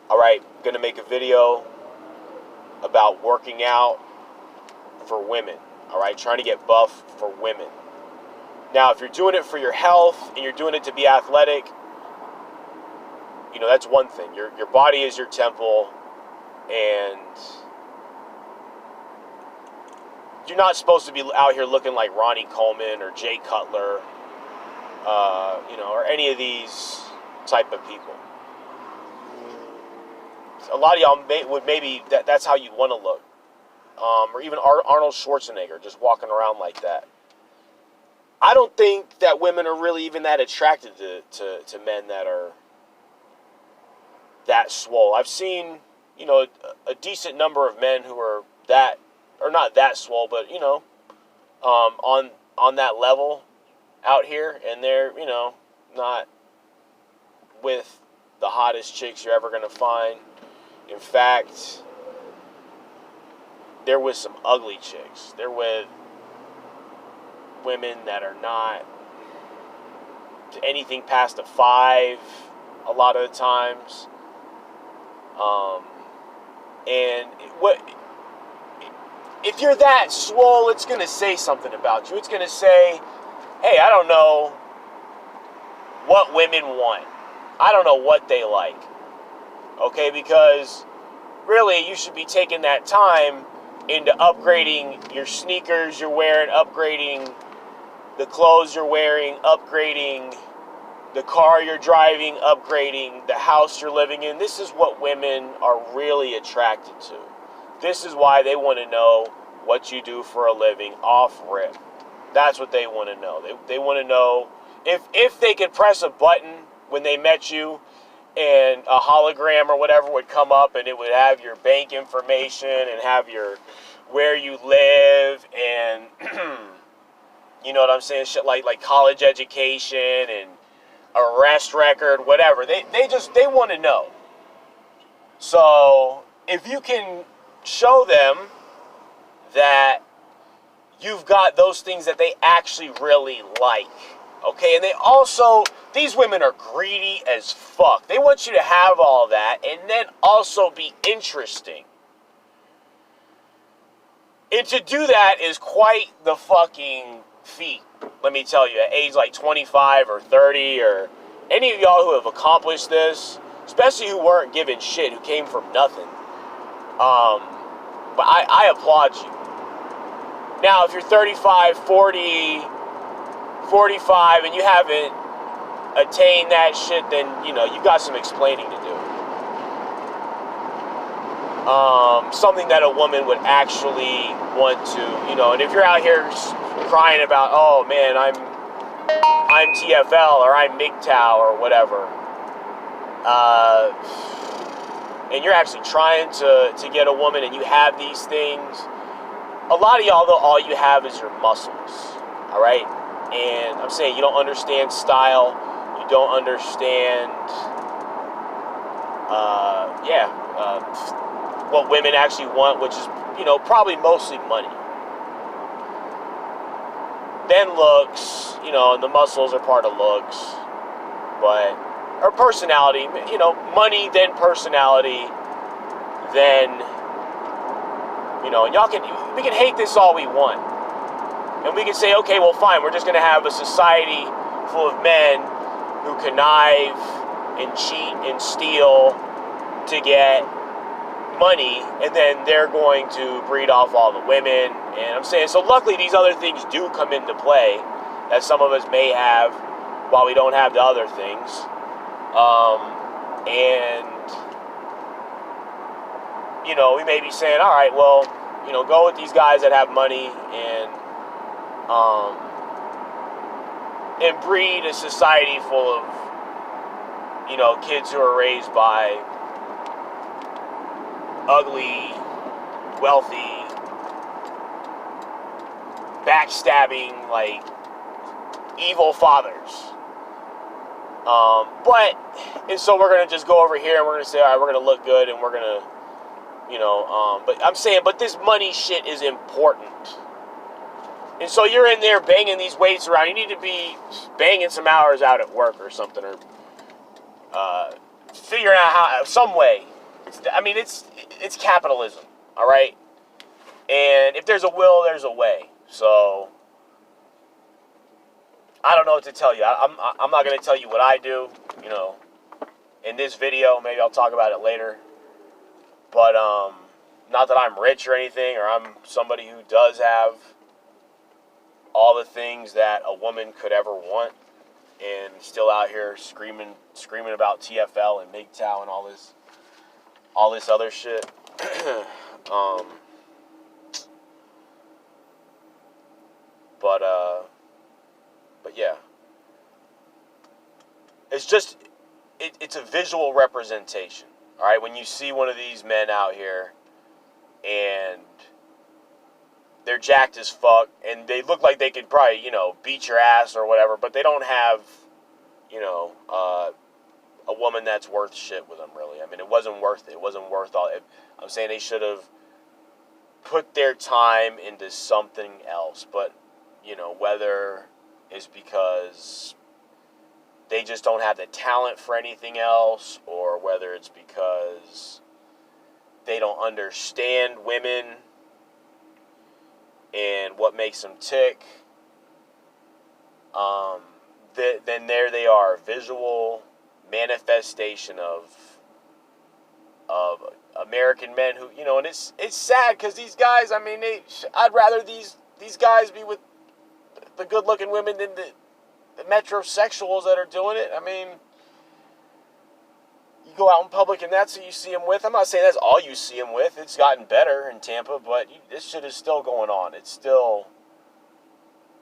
All right, I'm going to make a video about working out for women. All right, trying to get buff for women. Now, if you're doing it for your health and you're doing it to be athletic, you know, that's one thing. Your body is your temple, and you're not supposed to be out here looking like Ronnie Coleman or Jay Cutler, you know, or any of these type of people. A lot of y'all would maybe that's how you want to look, or even Arnold Schwarzenegger just walking around like that. I don't think that women are really even that attracted to men that are that swole. I've seen, you know, a decent number of men who are that, or not that swole, but, you know, on that level out here, and they're, you know, not with the hottest chicks you're ever going to find. In fact, they're with some ugly chicks. They're with women that are not anything past a 5 a lot of the times. And if you're that swole, it's going to say something about you. It's going to say, hey, I don't know what women want. I don't know what they like. Okay, because really you should be taking that time into upgrading your sneakers you're wearing, upgrading the clothes you're wearing, upgrading the car you're driving, upgrading the house you're living in. This is what women are really attracted to. This is why they want to know what you do for a living off rip. That's what they want to know. They want to know if they could press a button when they met you and a hologram or whatever would come up, and it would have your bank information and have your where you live and you know what I'm saying, shit like college education and arrest record, whatever. They want to know. So if you can show them that you've got those things that they actually really like, okay? And they also, these women are greedy as fuck. They want you to have all that and then also be interesting. And to do that is quite the fucking feat, let me tell you. At age like 25 or 30 or any of y'all who have accomplished this, especially who weren't given shit, who came from nothing, but I applaud you. Now, if you're 35, 40, 45, and you haven't attained that shit, then, you know, you've got some explaining to do. Something that a woman would actually want to, you know, and if you're out here crying about, oh, man, I'm TFL or I'm MGTOW or whatever, and you're actually trying to get a woman and you have these things, a lot of y'all, though, all you have is your muscles, all right? And I'm saying you don't understand style, you don't understand, what women actually want, which is, you know, probably mostly money. Then looks, you know, and the muscles are part of looks, but, or personality, you know, money, then personality, then, you know, and we can hate this all we want. And we can say, okay, well, fine, we're just going to have a society full of men who connive and cheat and steal to get money, and then they're going to breed off all the women. And I'm saying, so luckily these other things do come into play that some of us may have while we don't have the other things. And, you know, we may be saying, all right, well, you know, go with these guys that have money and breed a society full of, you know, kids who are raised by ugly, wealthy, backstabbing, like, evil fathers. And so we're going to just go over here and we're going to say, all right, we're going to look good and we're going to, you know, but I'm saying, but this money shit is important. And so you're in there banging these weights around. You need to be banging some hours out at work or something, or figuring out how, some way, It's capitalism, all right? And if there's a will, there's a way. So I don't know what to tell you. I'm not going to tell you what I do, you know, in this video. Maybe I'll talk about it later. But not that I'm rich or anything, or I'm somebody who does have all the things that a woman could ever want, and still out here screaming about TFL and MGTOW and all this other shit. um, but yeah, it's a visual representation. All right, when you see one of these men out here and they're jacked as fuck and they look like they could probably, you know, beat your ass or whatever, but they don't have, you know, a woman that's worth shit with them, really. I mean, it wasn't worth it. It wasn't worth all it. I'm saying they should have put their time into something else, but, you know, whether it's because they just don't have the talent for anything else, or whether it's because they don't understand women and what makes them tick, then there they are, visual manifestation of American men who, you know, and it's sad because these guys, I mean, I'd rather these guys be with the good-looking women than the metrosexuals that are doing it. I mean, you go out in public and that's who you see them with. I'm not saying that's all you see them with. It's gotten better in Tampa, but this shit is still going on. It's still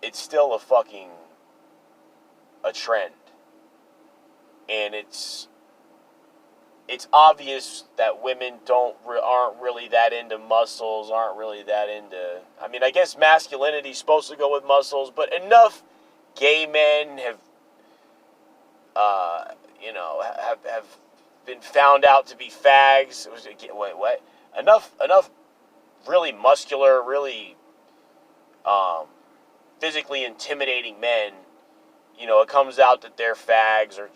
a fucking a trend. And it's obvious that women aren't really that into muscles, aren't really that into, I mean, I guess masculinity's supposed to go with muscles, but enough gay men have have been found out to be fags. What? Enough really muscular, really physically intimidating men, you know, it comes out that they're fags or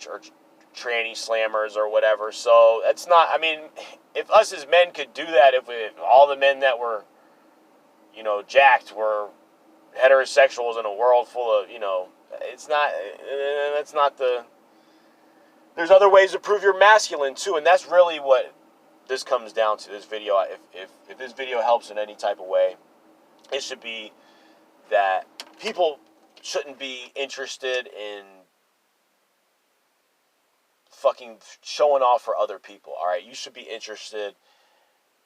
tranny slammers or whatever. So that's not, I mean, if us as men could do that, if all the men that were, you know, jacked were heterosexuals in a world full of, you know, that's not the, there's other ways to prove you're masculine too, and that's really what this comes down to, this video. If this video helps in any type of way, it should be that people shouldn't be interested in fucking showing off for other people, all right? You should be interested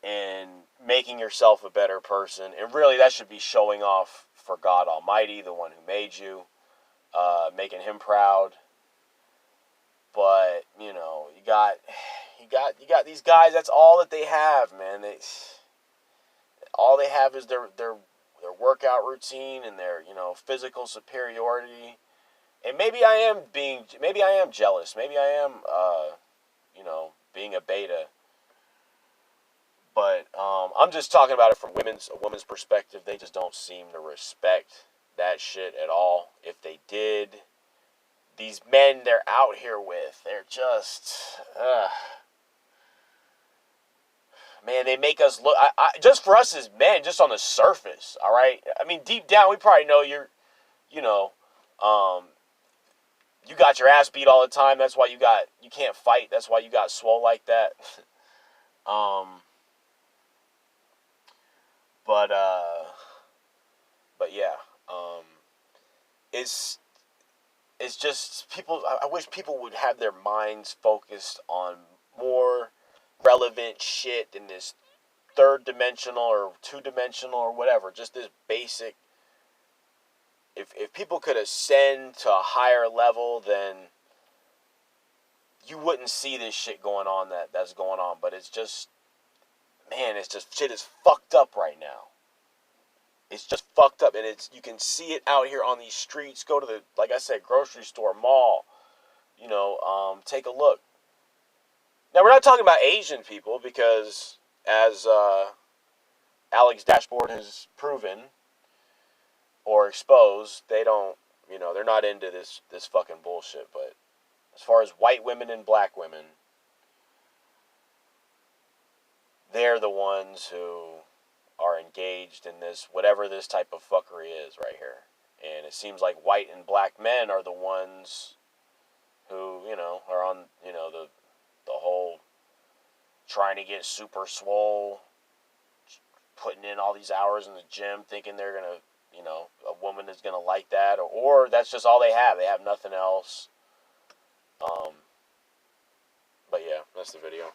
in making yourself a better person, and really that should be showing off for God Almighty, the one who made you, making him proud. But, you know, you got these guys, that's all that they have, man. All they have is their workout routine and their, you know, physical superiority. And maybe I am jealous. Maybe I am, you know, being a beta. But I'm just talking about it from a woman's perspective. They just don't seem to respect that shit at all. If they did, these men they're out here with, they're just, man, they make us look, just for us as men, just on the surface, all right? I mean, deep down, we probably know you know, you got your ass beat all the time. That's why you can't fight. That's why you got swole like that. But yeah, it's just people. I wish people would have their minds focused on more relevant shit than this third dimensional or two dimensional or whatever. Just this basic. If people could ascend to a higher level, then you wouldn't see this shit going on that's going on. But it's just, man, it's just, shit is fucked up right now. It's just fucked up, and you can see it out here on these streets. Go to the, like I said, grocery store, mall, you know, take a look. Now, we're not talking about Asian people because, as Alex Dashboard has proven or exposed, they don't, you know, they're not into this fucking bullshit. But as far as white women and black women, they're the ones who are engaged in this, whatever this type of fuckery is right here. And it seems like white and black men are the ones who, are on, the whole trying to get super swole, putting in all these hours in the gym, thinking they're going to, a woman is going to like that, or that's just all they have. They have nothing else. But yeah, that's the video.